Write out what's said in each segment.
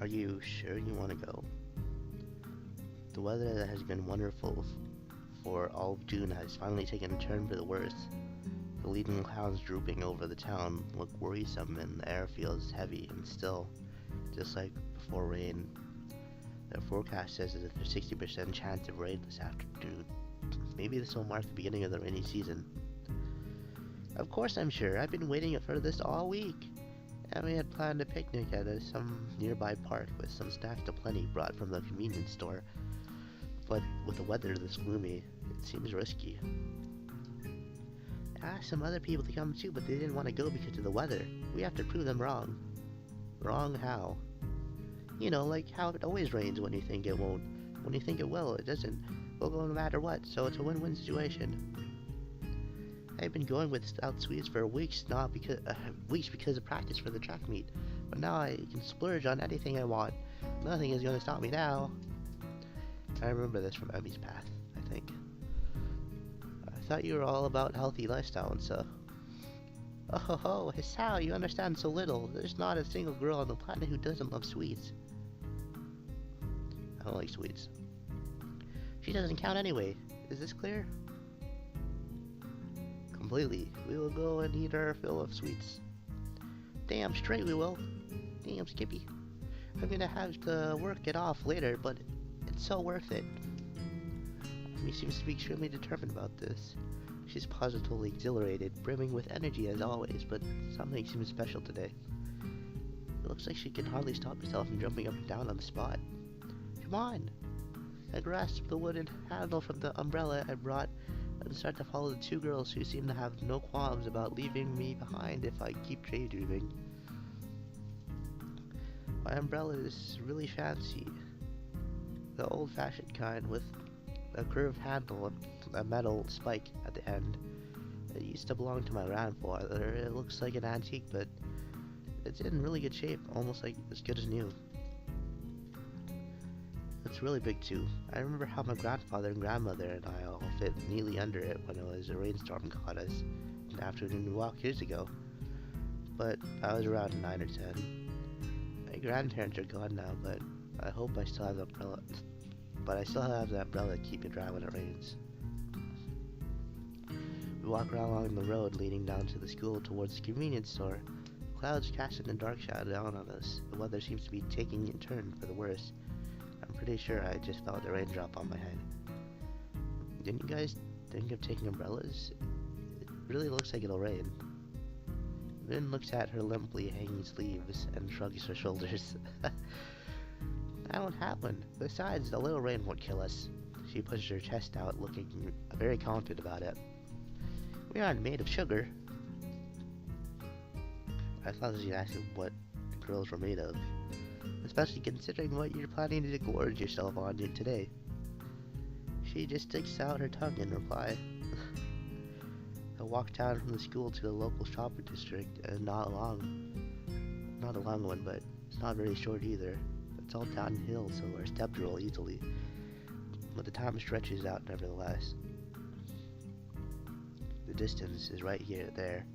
Are you sure you want to go? The weather that has been wonderful for all of June has finally taken a turn for the worse. The leading clouds drooping over the town look worrisome and the air feels heavy and still, just like before rain. The forecast says that there's a 60% chance of rain this afternoon. Maybe this will mark the beginning of the rainy season. Of course I'm sure. I've been waiting for this all week. And we had planned a picnic at some nearby park with some snacks aplenty brought from the convenience store. But with the weather this gloomy, it seems risky. I asked some other people to come too, but they didn't want to go because of the weather. We have to prove them wrong. Wrong how? You know, like how it always rains when you think it won't. When you think it will, it doesn't. We'll go no matter what, so it's a win-win situation. I've been going without sweets for weeks because of practice for the track meet. But now I can splurge on anything I want. Nothing is gonna stop me now. I remember this from Emmy's Path, I think. I thought you were all about healthy lifestyle and stuff. Oh ho ho, Hisao, you understand so little. There's not a single girl on the planet who doesn't love sweets. I don't like sweets. She doesn't count anyway. Is this clear? Completely. We will go and eat our fill of sweets. Damn straight we will. Damn Skippy. I'm gonna have to work it off later, but it's so worth it. Amy seems to be extremely determined about this. She's positively exhilarated, brimming with energy as always, but something seems special today. It looks like she can hardly stop herself from jumping up and down on the spot. Come on! I grasped the wooden handle from the umbrella I brought and start to follow the two girls who seem to have no qualms about leaving me behind if I keep daydreaming. My umbrella is really fancy. The old-fashioned kind with a curved handle and a metal spike at the end. It used to belong to my grandfather. It looks like an antique, but it's in really good shape, almost like as good as new. It's really big too. I remember how my grandfather and grandmother and I all fit neatly under it when it was a rainstorm caught us an afternoon walk years ago. But I was around 9 or 10. My grandparents are gone now, but I hope I still have the umbrella. But I still have the umbrella to keep it dry when it rains. We walk around along the road leading down to the school towards the convenience store. Clouds casting a dark shadow down on us. The weather seems to be taking a turn for the worse. I'm pretty sure I just felt a raindrop on my head. Didn't you guys think of taking umbrellas? It really looks like it'll rain. Rin looks at her limply hanging sleeves and shrugs her shoulders. I don't have one. Besides, a little rain won't kill us. She pushed her chest out, looking very confident about it. We aren't made of sugar. I thought she asked what girls were made of. Especially considering what you're planning to gorge yourself on today. She just sticks out her tongue in reply. I walked down from the school to the local shopping district, and not a long one, but it's not very short either. It's all downhill, so our steps roll easily. But the time stretches out nevertheless. The distance is right there,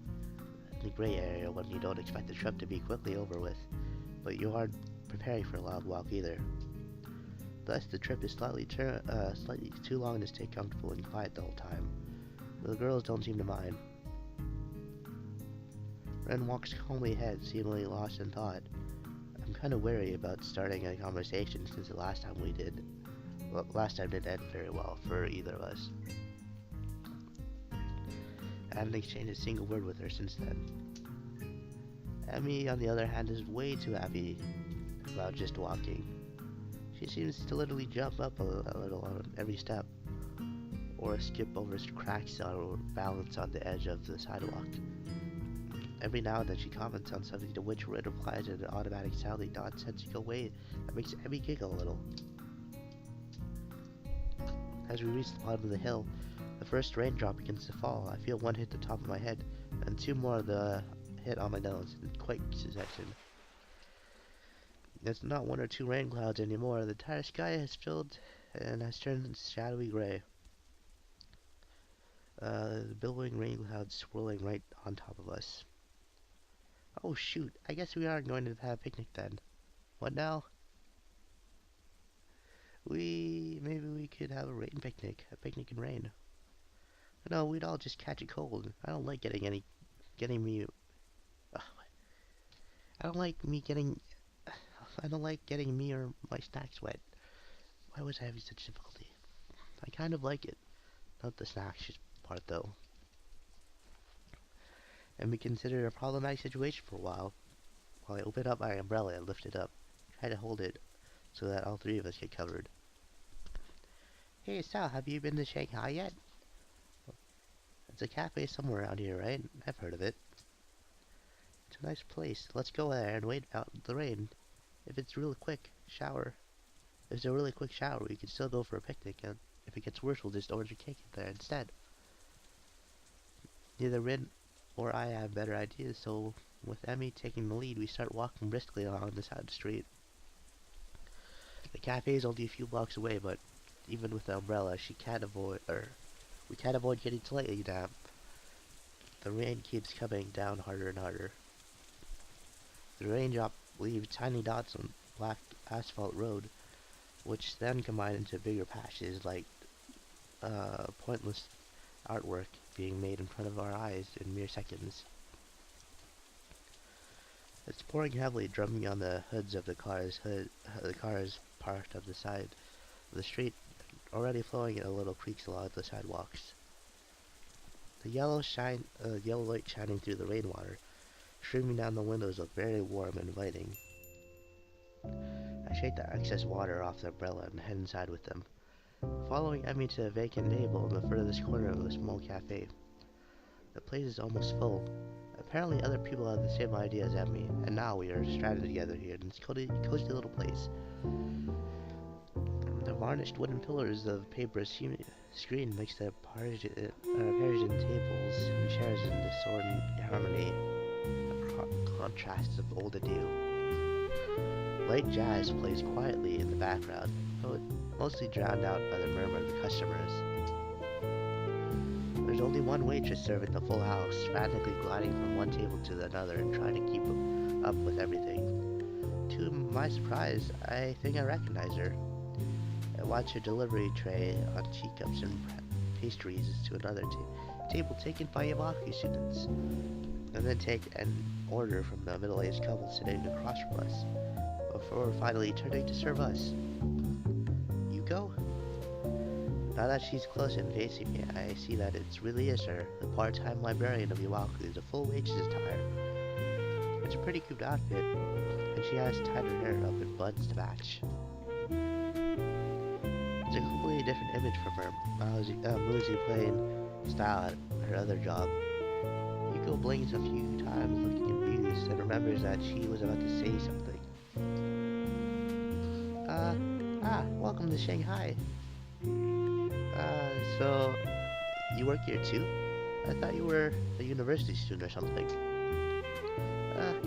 in the gray area when you don't expect the trip to be quickly over with, but you aren't preparing for a long walk either. Thus, the trip is slightly too long to stay comfortable and quiet the whole time. But the girls don't seem to mind. Ren walks calmly ahead, seemingly lost in thought. I'm kind of wary about starting a conversation since the last time didn't end very well for either of us. I haven't exchanged a single word with her since then. Emmy, on the other hand, is way too happy about just walking. She seems to literally jump up a little on every step, or skip over cracks or balance on the edge of the sidewalk. Every now and then she comments on something to which Red replies in an automatic sounding nonsensical way that makes Emmy giggle a little. As we reach the bottom of the hill, the first raindrop begins to fall. I feel one hit the top of my head, and two more of the hit on my nose in quick succession. It's not one or two rain clouds anymore. The entire sky has filled and has turned shadowy gray. The billowing rain clouds swirling right on top of us. Oh shoot, I guess we aren't going to have a picnic then. What now? Maybe we could have a rain picnic. A picnic in rain. No, we'd all just catch a cold. I don't like getting me. Ugh, I don't like me getting. I don't like getting me or my snacks wet. Why was I having such difficulty? I kind of like it. Not the snacks part though. And we considered a problematic situation for a while I opened up my umbrella and lifted up. Tried to hold it so that all three of us get covered. Hey Sal, have you been to Shanghai yet? It's a cafe somewhere around here, right? I've heard of it. It's a nice place. Let's go there and wait out the rain. If it's really quick, shower. If it's a really quick shower, we can still go for a picnic, and if it gets worse, we'll just order cake there instead. Neither Rin or I have better ideas, so with Emmy taking the lead, we start walking briskly along the side of the street. The cafe is only a few blocks away, but even with the umbrella, we can't avoid getting slightly damp. The rain keeps coming down harder and harder. The raindrop leaves tiny dots on black asphalt road, which then combine into bigger patches like pointless artwork being made in front of our eyes in mere seconds. It's pouring heavily, drumming on the hoods of the cars parked on the side of the street, already flowing in little creeks along the sidewalks. The yellow light shining through the rainwater, streaming down the windows, look very warm and inviting. I shake the excess water off the umbrella and head inside with them, following Emmy to a vacant table in the furthest corner of the small cafe. The place is almost full. Apparently other people have the same idea as Emmy, and now we are stranded together here in this cozy little place. The varnished wooden pillars of paper screen makes the Persian tables and chairs in discordant harmony, a contrast of old and new. Light jazz plays quietly in the background, though mostly drowned out by the murmur of the customers. There's only one waitress serving the full house, frantically gliding from one table to another and trying to keep up with everything. To my surprise, I think I recognize her. I watch her delivery tray on teacups and pastries to another table taken by Yamaku students, and then take an order from the middle-aged couple sitting across from us, before finally turning to serve us. Yuko? Now that she's close and facing me, I see that it really is her, the part-time librarian of Iwaku, the full wages attire. It's a pretty cute outfit, and she has tied her hair up in buns to match. It's a completely different image from her Muzi plain style at her other job. Yuko blinks a few times, looking confused, and remembers that she was about to say something. Welcome to Shanghai. So, you work here too? I thought you were a university student or something.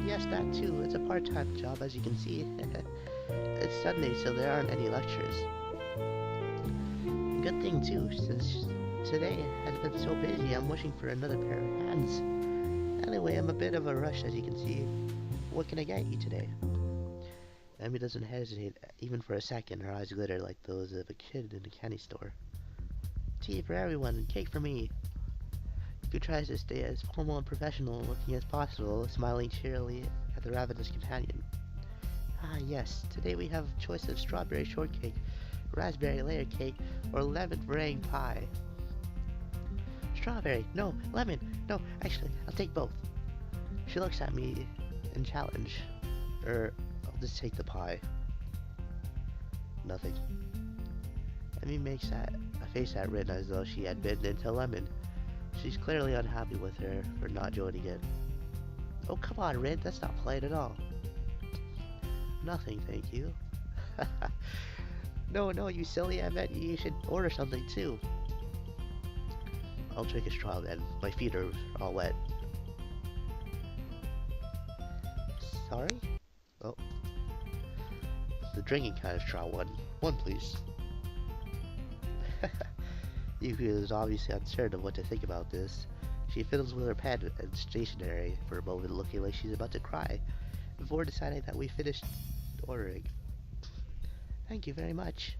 Yes, that too. It's a part-time job, as you can see. It's Sunday, so there aren't any lectures. Good thing too, since today has been so busy, I'm wishing for another pair of hands. Anyway, I'm a bit of a rush, as you can see. What can I get you today? Emmy doesn't hesitate even for a second. Her eyes glitter like those of a kid in a candy store. Tea for everyone and cake for me. Yuko tries to stay as formal and professional looking as possible, smiling cheerily at the ravenous companion. Ah yes, today we have a choice of strawberry shortcake, raspberry layer cake, or lemon meringue pie. Strawberry, no, lemon, no, actually, I'll take both. She looks at me in challenge. I'll just take the pie. Nothing. Emmy makes a face at Rin as though she had bitten into lemon. She's clearly unhappy with her for not joining in. Oh, come on, Rin, that's not polite at all. Nothing, thank you. No, you silly, I meant you should order something too. I'll take a straw then. My feet are all wet. Sorry? Oh. The drinking kind of straw one. One, please. Yuki is obviously uncertain of what to think about this. She fiddles with her pen and stationery for a moment, looking like she's about to cry, before deciding that we finished ordering. Thank you very much.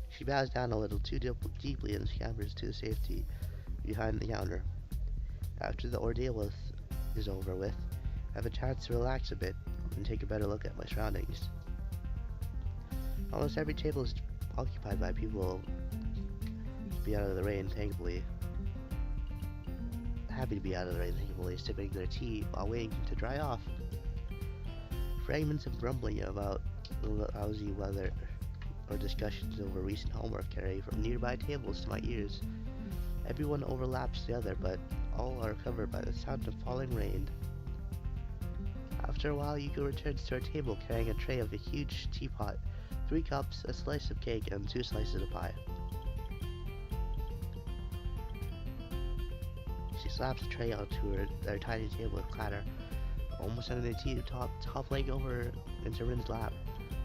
She bows down a little too deeply and scampers to safety behind the counter. After the is over with, I have a chance to relax a bit and take a better look at my surroundings. Almost every table is occupied by people to be out of the rain, thankfully. Happy to be out of the rain, thankfully, sipping their tea while waiting to dry off. Fragments of grumbling about lousy weather or discussions over recent homework carry from nearby tables to my ears. Everyone overlaps the other, but all are covered by the sound of falling rain. After a while, Yuko returns to our table carrying a tray of a huge teapot, 3 cups, a slice of cake, and 2 slices of pie. She slaps the tray onto her tiny table with clatter, almost sending the tea toppling over into Rin's lap.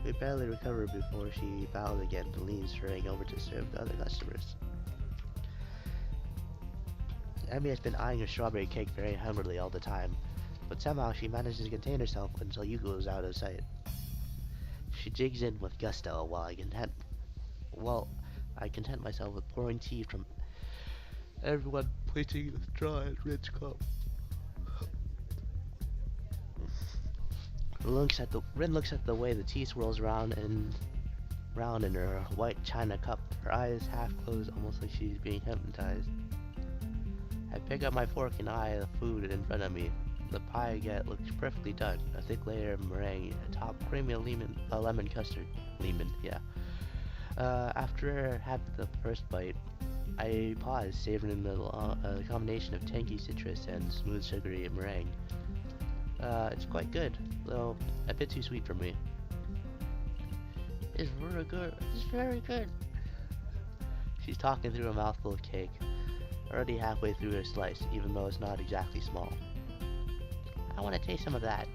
We barely recover before she bows again and leans, hurrying over to serve the other customers. Emmy has been eyeing her strawberry cake very hungrily all the time, but somehow she manages to contain herself until Yuko is out of sight. She digs in with gusto while I content myself with pouring tea from everyone placing the straw and Rin's cup. Rin looks at the way the tea swirls round in her white china cup, her eyes half closed, almost like she's being hypnotized. I pick up my fork and eye the food in front of me. The pie I get looks perfectly done. A thick layer of meringue, atop creamy lemon custard. Lemon, yeah. After having the first bite, I pause, savoring the combination of tangy citrus and smooth sugary meringue. It's quite good, though a bit too sweet for me. It's very good. It's very good. She's talking through a mouthful of cake, already halfway through her slice, even though it's not exactly small. I want to taste some of that.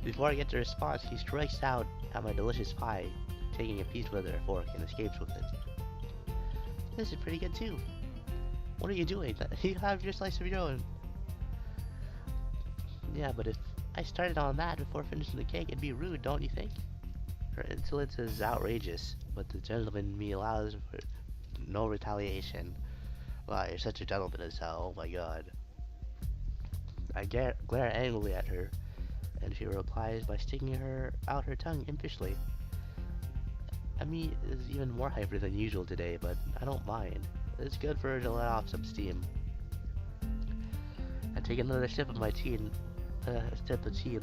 Before I get to response, she strikes out at my delicious pie, taking a piece with her fork and escapes with it. This is pretty good too. What are you doing? You have your slice of your own. Yeah, but if I started on that before finishing the cake, it'd be rude, don't you think? Her insolence is outrageous, but the gentleman in me allows for no retaliation. Wow, you're such a gentleman as hell, oh my god. I glare angrily at her, and she replies by sticking out her tongue impishly. Emmy is even more hyper than usual today, but I don't mind. It's good for her to let off some steam. I take another sip of tea in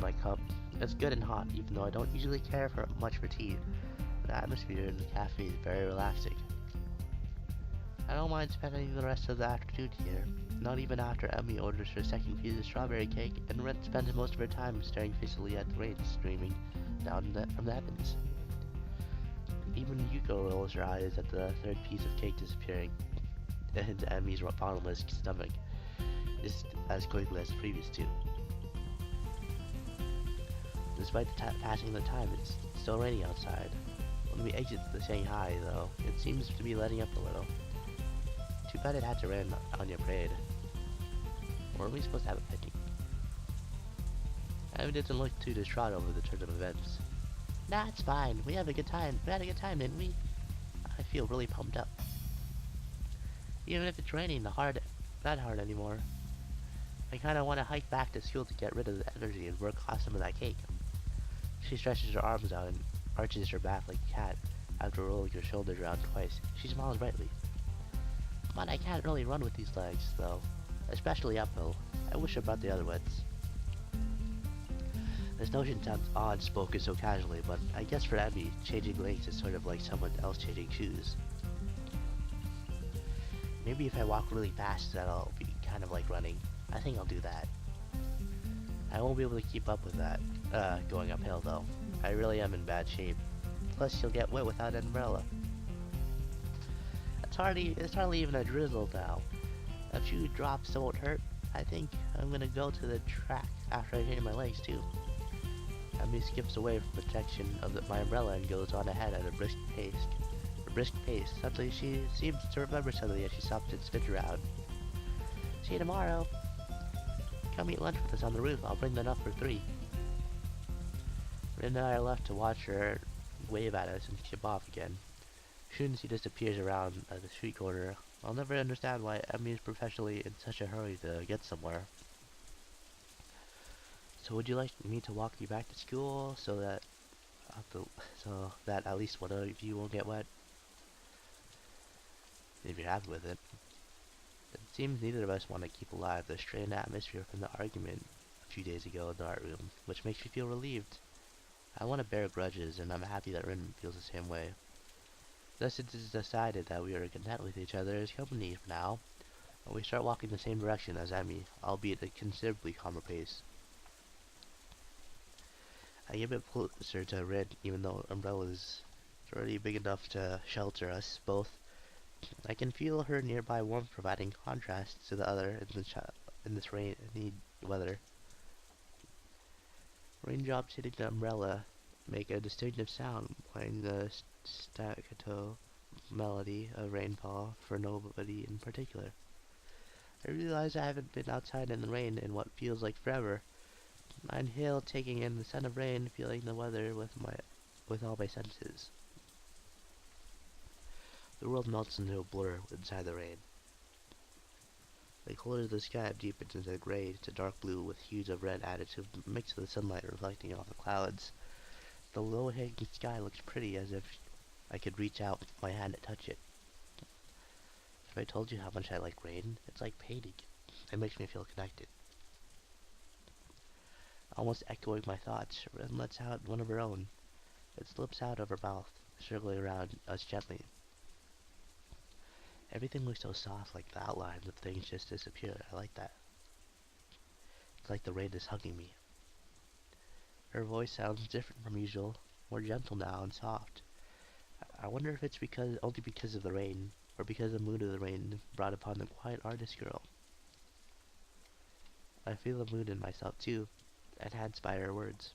my cup. It's good and hot, even though I don't usually care much for tea. The atmosphere in the cafe is very relaxing. I don't mind spending the rest of the afternoon here, not even after Emmy orders her second piece of strawberry cake and Ren spends most of her time staring fixedly at the rain streaming down from the heavens. Even Yuko rolls her eyes at the third piece of cake disappearing into Emmy's bottomless stomach, just as quickly as the previous two. Despite the passing of the time, it's still raining outside. When we exit the Shanghai, though, it seems to be letting up a little. Too bad it had to rain on your parade. Or are we supposed to have a picnic? Abby doesn't look too distraught over the turn of events. Nah, it's fine. We had a good time, didn't we? I feel really pumped up. Even if it's raining that hard anymore. I kinda wanna hike back to school to get rid of the energy and work off some of that cake. She stretches her arms out and arches her back like a cat. After rolling her shoulders around twice, she smiles brightly. But I can't really run with these legs, though. Especially uphill. I wish I brought the other wets. This notion sounds odd spoken so casually, but I guess for Abby, changing legs is sort of like someone else changing shoes. Maybe if I walk really fast, that'll be kind of like running. I think I'll do that. I won't be able to keep up with that, going uphill though. I really am in bad shape. Plus, you'll get wet without an umbrella. It's hardly even a drizzle now. A few drops won't hurt. I think I'm gonna go to the track after I change my legs too. Emmy skips away from protection of my umbrella and goes on ahead at a brisk pace. Suddenly she seems to remember something as she stops and spins around. See you tomorrow. Come eat lunch with us on the roof. I'll bring enough for 3. Rin and I are left to watch her wave at us and skip off again. As soon as he disappears around the street corner, I'll never understand why Emmy is professionally in such a hurry to get somewhere. So would you like me to walk you back to school the, so that at least one of you won't get wet? If you're happy with it. It seems neither of us want to keep alive the strained atmosphere from the argument a few days ago in the art room, which makes me feel relieved. I want to bear grudges, and I'm happy that Rin feels the same way. Thus it is decided that we are content with each other as company for now, and we start walking the same direction as Emmy, albeit at a considerably calmer pace. I get a bit closer to Rin, even though umbrella is already big enough to shelter us both. I can feel her nearby warmth providing contrast to the other in this rainy weather. Raindrops hitting the umbrella make a distinctive sound, playing the staccato melody of rainfall for nobody in particular. I realize I haven't been outside in the rain in what feels like forever. I inhale, taking in the scent of rain, feeling the weather with all my senses. The world melts into a blur inside the rain. The colors of the sky deepens into gray to dark blue with hues of red added to mix of the sunlight reflecting off the clouds. The low-hanging sky looks pretty as if I could reach out my hand to touch it. If I told you how much I like rain, it's like painting. It makes me feel connected. Almost echoing my thoughts, Ren lets out one of her own. It slips out of her mouth, circling around us gently. Everything looks so soft, like the outlines of things just disappear. I like that. It's like the rain is hugging me. Her voice sounds different from usual, more gentle now and soft. I wonder if it's only because of the rain, or because the mood of the rain brought upon the quiet artist girl. I feel the mood in myself too, enhanced by her words.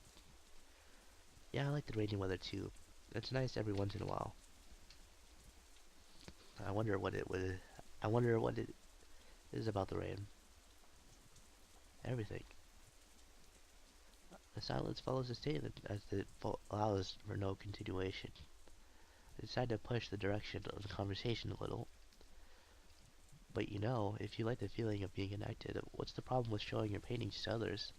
Yeah, I like the rainy weather too. It's nice every once in a while. I wonder what it would. I wonder what it is about the rain. Everything. The silence follows the statement as it allows for no continuation. I decide to push the direction of the conversation a little. But you know, if you like the feeling of being connected, what's the problem with showing your paintings to others?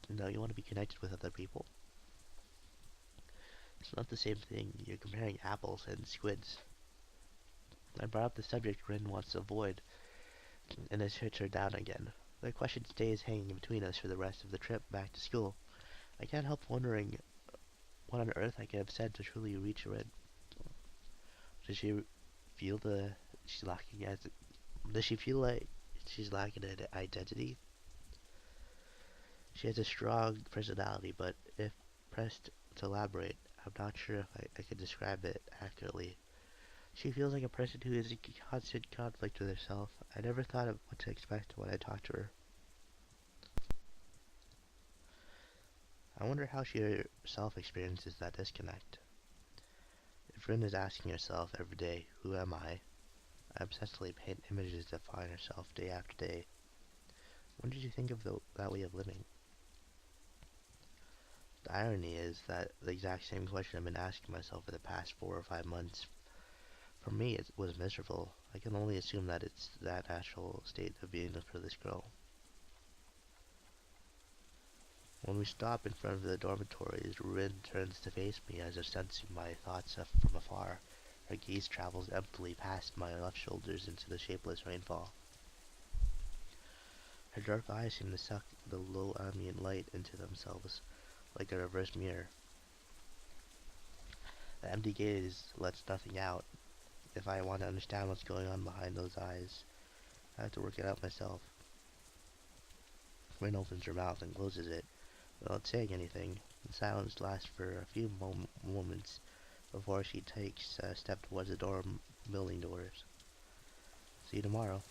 You know, you want to be connected with other people. It's not the same thing. You're comparing apples and squids. I brought up the subject Rin wants to avoid, and it shuts her down again. The question stays hanging between us for the rest of the trip back to school. I can't help wondering what on earth I could have said to truly reach Rin. Does she feel she's lacking as does she feel like she's lacking an identity? She has a strong personality, but if pressed to elaborate, I'm not sure if I could describe it accurately. She feels like a person who is in constant conflict with herself. I never thought of what to expect when I talked to her. I wonder how she herself experiences that disconnect. If Rin is asking herself every day, who am I obsessively paint images that find herself day after day. When did you think of that way of living? The irony is that the exact same question I've been asking myself for the past 4 or 5 months. For me, it was miserable. I can only assume that it's that natural state of being for this girl. When we stop in front of the dormitories, Rin turns to face me as if sensing my thoughts from afar. Her gaze travels emptily past my left shoulders into the shapeless rainfall. Her dark eyes seem to suck the low ambient light into themselves, like a reverse mirror. The empty gaze lets nothing out. If I want to understand what's going on behind those eyes, I have to work it out myself. Rin opens her mouth and closes it, without saying anything. The silence lasts for a few moments before she takes a step towards the building doors. See you tomorrow.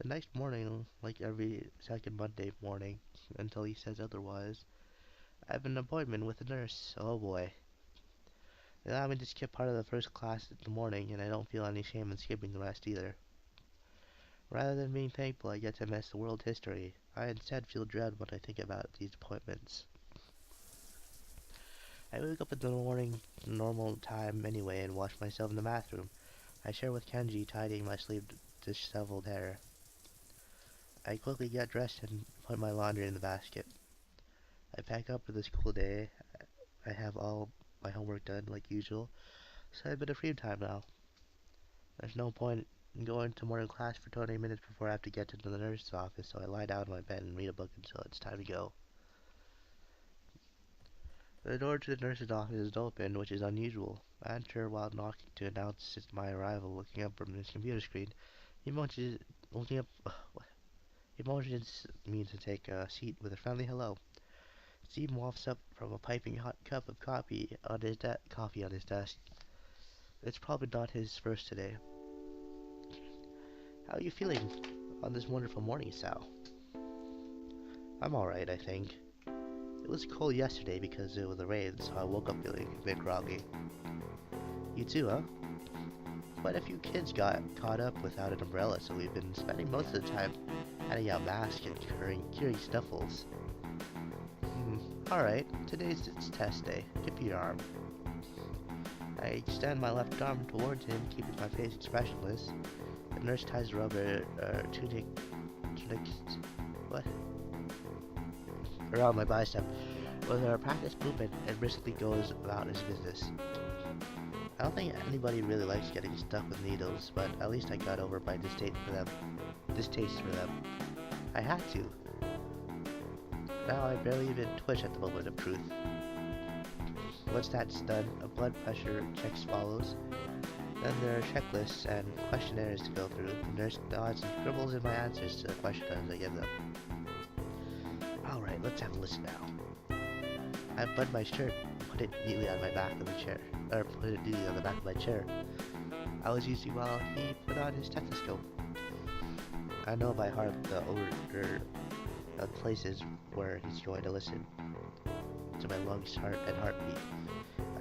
The next morning, like every second Monday morning, until he says otherwise, I have an appointment with a nurse. Oh boy. They allowed me to skip part of the first class in the morning, and I don't feel any shame in skipping the rest either. Rather than being thankful I get to miss world history, I instead feel dread when I think about these appointments. I wake up in the morning normal time anyway and wash myself in the bathroom. I share with Kenji tidying my sleeve disheveled hair. I quickly get dressed and put my laundry in the basket. I pack up for the school day. I have all my homework done like usual, so I have a bit of free time now. There's no point in going to morning class for 20 minutes before I have to get to the nurse's office, so I lie down in my bed and read a book until it's time to go. The door to the nurse's office is open, which is unusual. I enter while knocking to announce my arrival, looking up from his computer screen. He motions, looking up, he motions me to take a seat with a friendly hello. Steam wafts up from a piping hot cup of coffee on his desk. It's probably not his first today. How are you feeling on this wonderful morning, Sal? I'm alright, I think. It was cold yesterday because it was the rain, so I woke up feeling a bit groggy. You too, huh? Quite a few kids got caught up without an umbrella, so we've been spending most of the time handing out masks and curing snuffles. Alright, today's its test day. Give me your arm. I extend my left arm towards him, keeping my face expressionless. The nurse ties rubber what? Around my bicep with a practiced movement and briskly goes about his business. I don't think anybody really likes getting stuck with needles, but at least I got over my distaste for them. I had to. Now I barely even twitch at the moment of truth. Once that's done, a blood pressure check follows. Then there are checklists and questionnaires to go through. The nurse nods and scribbles in my answers to the questions as I give them. Alright, let's have a listen now. I buttoned my shirt and put it neatly on my back of the chair. Or put it neatly on the back of my chair. I was using while he put on his stethoscope. I know by heart the order of places where he's going to listen to my lungs, heart, and heartbeat.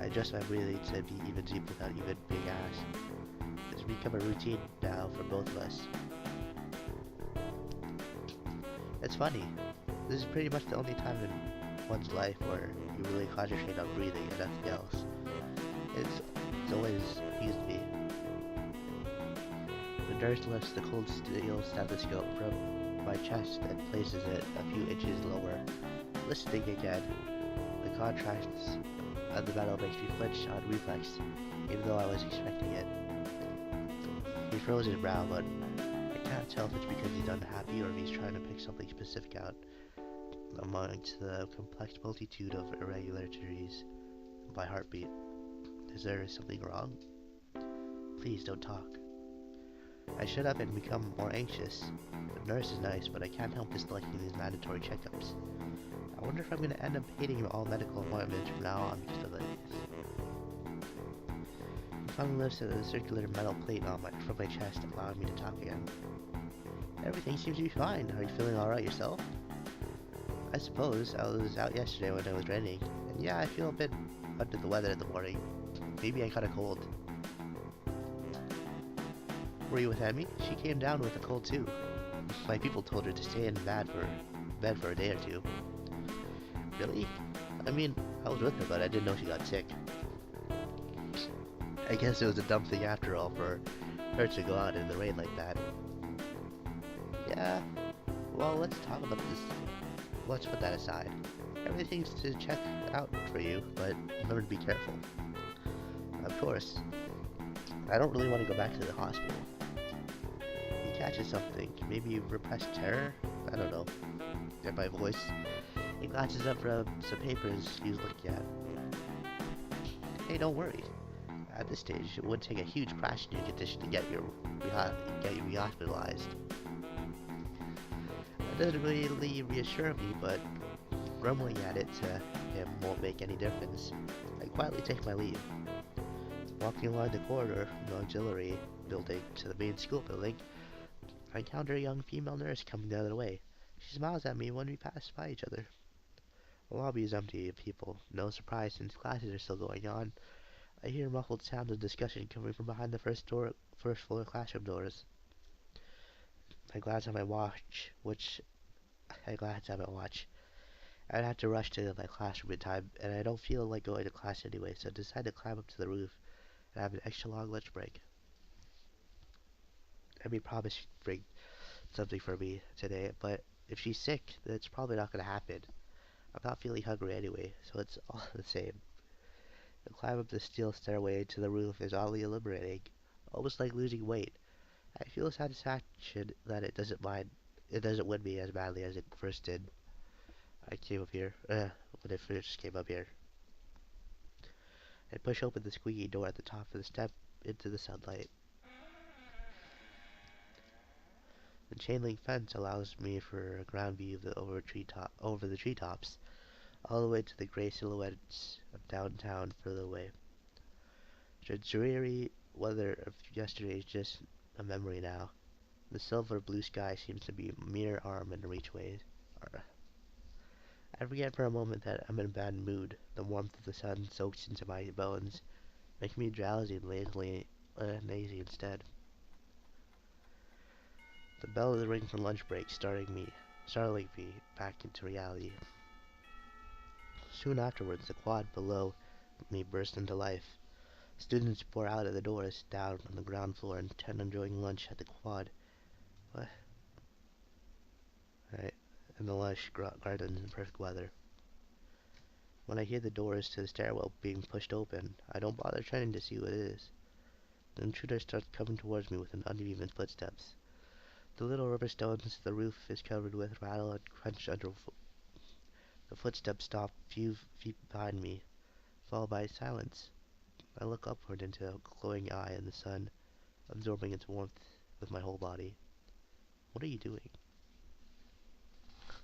I adjust my breathing to be even deep without even being asked. It's become a routine now for both of us. It's funny. This is pretty much the only time in one's life where you really concentrate on breathing and nothing else. It's always amused me. The nurse lifts the cold steel stethoscope from my chest and places it a few inches lower. Listening again, the contrasts of the metal makes me flinch on reflex, even though I was expecting it. He froze his brow, but I can't tell if it's because he's unhappy or if he's trying to pick something specific out amongst the complex multitude of irregularities in my heartbeat. Is there something wrong? Please don't talk. I shut up and become more anxious. The nurse is nice, but I can't help disliking these mandatory checkups. I wonder if I'm going to end up hating all medical appointments from now on because of this. He finally lifts a circular metal plate from my chest, allowing me to talk again. Everything seems to be fine. Are you feeling alright yourself? I suppose. I was out yesterday when it was raining, and yeah, I feel a bit under the weather in the morning. Maybe I caught a cold. Were you with Emmy? She came down with a cold too. My people told her to stay in bed for a day or two. Really? I mean, I was with her, but I didn't know she got sick. I guess it was a dumb thing after all for her to go out in the rain like that. Yeah, well, let's talk about this. Let's put that aside. Everything's to check out for you, but remember to be careful. Of course. I don't really want to go back to the hospital. He catches something. Maybe repressed terror? I don't know. Get my voice. He glances up from some papers he's looking at. Hey, don't worry. At this stage, it would take a huge crash in your condition to get you rehospitalized. That doesn't really reassure me, but grumbling at it to him won't make any difference. I quietly take my leave. Walking along the corridor from the auxiliary building to the main school building, I encounter a young female nurse coming the other way. She smiles at me when we pass by each other. The lobby is empty of people. No surprise since classes are still going on. I hear muffled sounds of discussion coming from behind the first floor classroom doors. I glance at my watch, which I glance at my watch. I'd have to rush to my classroom in time, and I don't feel like going to class anyway, so I decide to climb up to the roof and have an extra long lunch break. Emmy promised she'd bring something for me today, but if she's sick, then it's probably not going to happen. I'm not feeling hungry anyway, so it's all the same. The climb up the steel stairway to the roof is oddly liberating, almost like losing weight. I feel satisfaction that it doesn't win me as badly as it first did. I came up here, when it first came up here. I push open the squeaky door at the top of the step into the sunlight. The chain link fence allows me for a ground view of over the treetops, all the way to the gray silhouettes of downtown further away. The dreary weather of yesterday is just a memory now. The silver blue sky seems to be a mere arm in reach away. I forget for a moment that I'm in a bad mood. The warmth of the sun soaks into my bones, making me drowsy and lazy instead. The bell rings for lunch break, startling me back into reality. Soon afterwards, the quad below me burst into life. Students pour out of the doors down on the ground floor and tend enjoying lunch at the quad. What? Right, in the lush gardens in perfect weather. When I hear the doors to the stairwell being pushed open, I don't bother trying to see what it is. The intruder starts coming towards me with an uneven footsteps. The little rubber stones of the roof is covered with rattle and crunch underfoot. The footsteps stop a few feet behind me, followed by silence. I look upward into a glowing eye in the sun, absorbing its warmth with my whole body. What are you doing?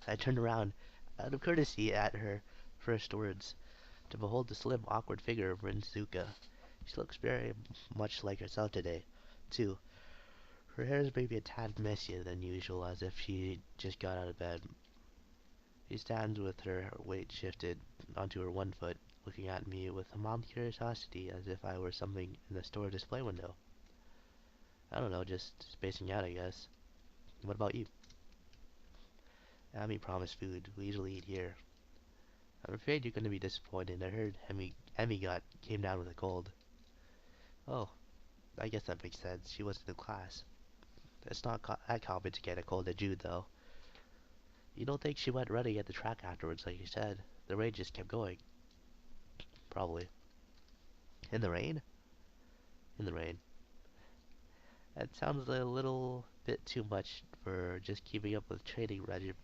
I turned around, out of courtesy at her first words, to behold the slim, awkward figure of Rinzuka. She looks very much like herself today, too. Her hair is maybe a tad messier than usual, as if she just got out of bed. She stands with her weight shifted onto her one foot, looking at me with a mild curiosity, as if I were something in the store display window. I don't know, just spacing out, I guess. What about you? Abby promised food. We usually eat here. I'm afraid you're going to be disappointed. I heard Emmy came down with a cold. Oh, I guess that makes sense. She wasn't in class. It's not that common to get a cold at Jude, though. You don't think she went running at the track afterwards, like you said? The rain just kept going. Probably. In the rain? In the rain. That sounds a little bit too much for just keeping up with training regime.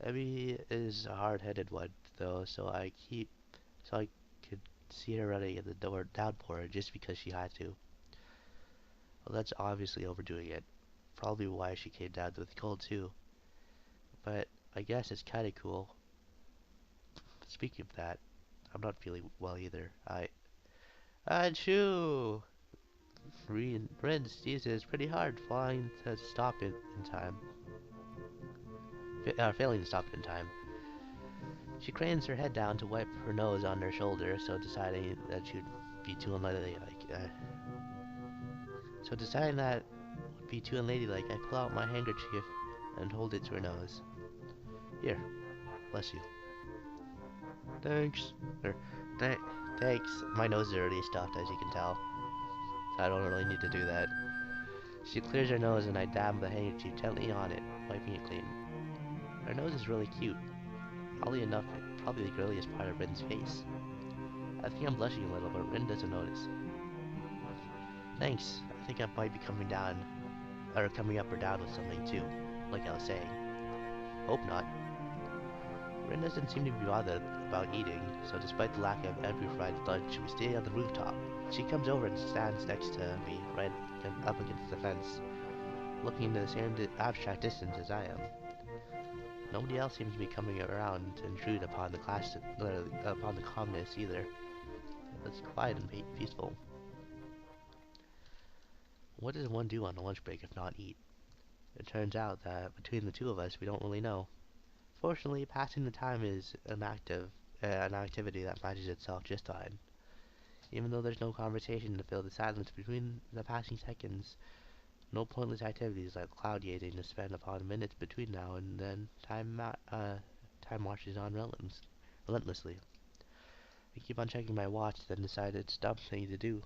Emmy is a hard-headed one, though, so I could see her running in the downpour just because she had to. Well, that's obviously overdoing it. Probably why she came down with the cold, too. But I guess it's kinda cool. Speaking of that, I'm not feeling well either. Achoo! Prince uses it's pretty hard failing to stop it in time. She cranes her head down to wipe her nose on her shoulder, deciding that would be too unladylike, I pull out my handkerchief and hold it to her nose. Here, bless you. Thanks. Er, th thanks. My nose is already stuffed, as you can tell. So I don't really need to do that. She clears her nose and I dab the handkerchief gently on it, wiping it clean. Her nose is really cute. Oddly enough, probably the girliest part of Rin's face. I think I'm blushing a little, but Rin doesn't notice. Thanks. I think I might be coming up or down with something too, like I was saying. Hope not. Rin doesn't seem to be bothered about eating, so despite the lack of every provided lunch, we stay on the rooftop. She comes over and stands next to me, right up against the fence, looking into the same abstract distance as I am. Nobody else seems to be coming around to intrude upon upon the calmness either. It's quiet and peaceful. What does one do on a lunch break if not eat? It turns out that between the two of us, we don't really know. Fortunately, passing the time is an activity that manages itself just fine. Even though there's no conversation to fill the silence between the passing seconds, no pointless activities like cloud gazing to spend upon minutes between now and then, time marches on relentlessly. I keep on checking my watch, then decide it's a dumb thing to do.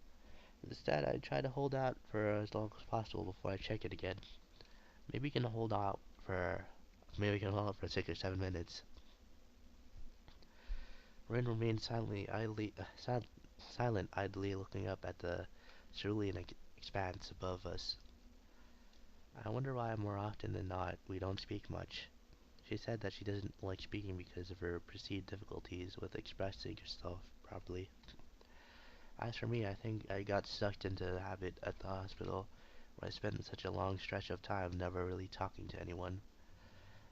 Instead, I try to hold out for as long as possible before I check it again. Maybe we can hold out for maybe we can hold out for 6 or 7 minutes. Rin remained silent, idly looking up at the cerulean expanse above us. I wonder why more often than not we don't speak much. She said that she doesn't like speaking because of her perceived difficulties with expressing herself properly. As for me, I think I got sucked into the habit at the hospital, where I spent such a long stretch of time never really talking to anyone.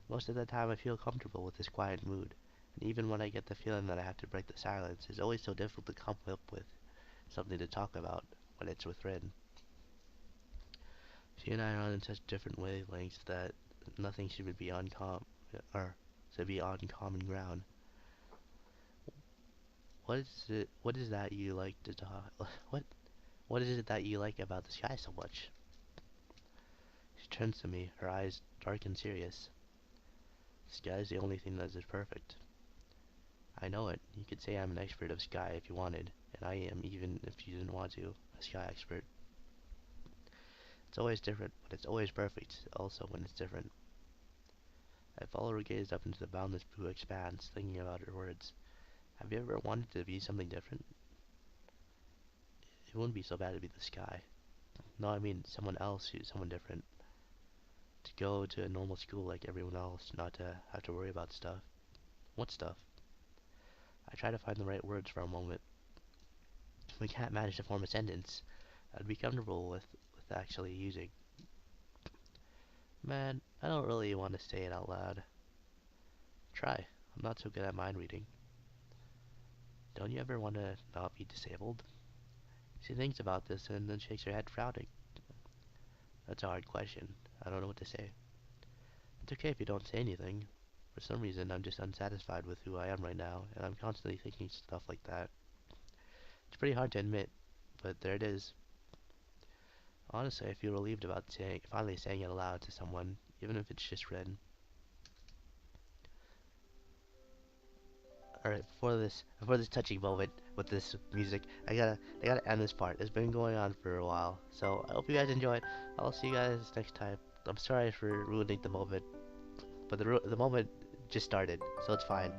Most of the time I feel comfortable with this quiet mood, and even when I get the feeling that I have to break the silence, it's always so difficult to come up with something to talk about when it's with Rin. She and I are on such different wavelengths that nothing should be or should be on common ground. What is that you like to talk? What is it that you like about the sky so much? She turns to me, her eyes dark and serious. The sky is the only thing that is perfect. I know it. You could say I'm an expert of sky if you wanted, and I am even if you didn't want to, a sky expert. It's always different, but it's always perfect, also when it's different. I followed her gaze up into the boundless blue expanse, thinking about her words. Have you ever wanted to be something different? It wouldn't be so bad to be the sky. No, I mean someone else who's someone different. To go to a normal school like everyone else, not to have to worry about stuff. What stuff? I try to find the right words for a moment. We can't manage to form a sentence I'd be comfortable with actually using. Man, I don't really want to say it out loud. Try. I'm not so good at mind reading. Don't you ever want to not be disabled? She thinks about this and then shakes her head, frowning. That's a hard question. I don't know what to say. It's okay if you don't say anything. For some reason, I'm just unsatisfied with who I am right now, and I'm constantly thinking stuff like that. It's pretty hard to admit, but there it is. Honestly, I feel relieved about finally saying it aloud to someone, even if it's just Ren. Alright, before this touching moment with this music, I gotta end this part. It's been going on for a while, so I hope you guys enjoyed. I'll see you guys next time. I'm sorry for ruining the moment, but the moment just started, so it's fine.